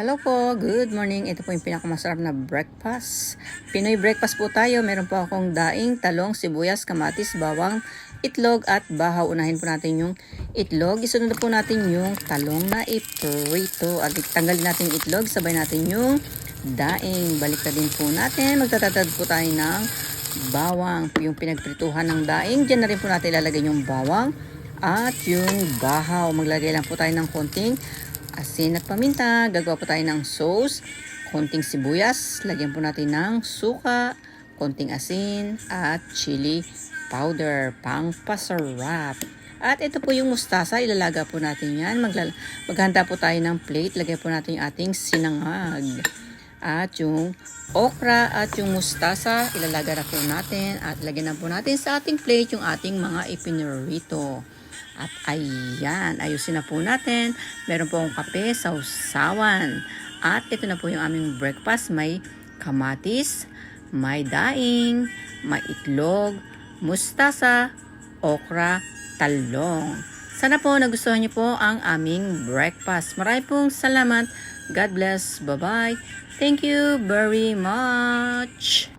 Hello po, good morning. Ito po yung pinakamasarap na breakfast. Pinoy breakfast po tayo. Meron po akong daing, talong, sibuyas, kamatis, bawang, itlog at bahaw. Unahin po natin yung itlog. Isunod po natin yung talong na iprito. At tanggalin natin yung itlog. Sabay natin yung daing. Balik na din po natin. Magtatatad po tayo ng bawang. Yung pinagprituhan ng daing. Diyan na rin po natin ilalagay yung bawang at yung bahaw. Maglagay lang po tayo ng konting asin at paminta. Gagawa po tayo ng sauce. Konting sibuyas. Lagyan po natin ng suka, konting asin at chili powder pang pasarap. At ito po yung mustasa. Ilalaga po natin yan. Maghanda po tayo ng plate. Lagyan po natin yung ating sinangag. At yung okra at yung mustasa. Ilalaga na po natin. At lagyan na po natin sa ating plate yung ating mga ipinirito. At ayan, ayusin na po natin. Meron po akong kape, sausawan. At ito na po yung aming breakfast. May kamatis, may daing, may itlog, mustasa, okra, talong. Sana po nagustuhan niyo po ang aming breakfast. Maraming pong salamat. God bless. Bye-bye. Thank you very much.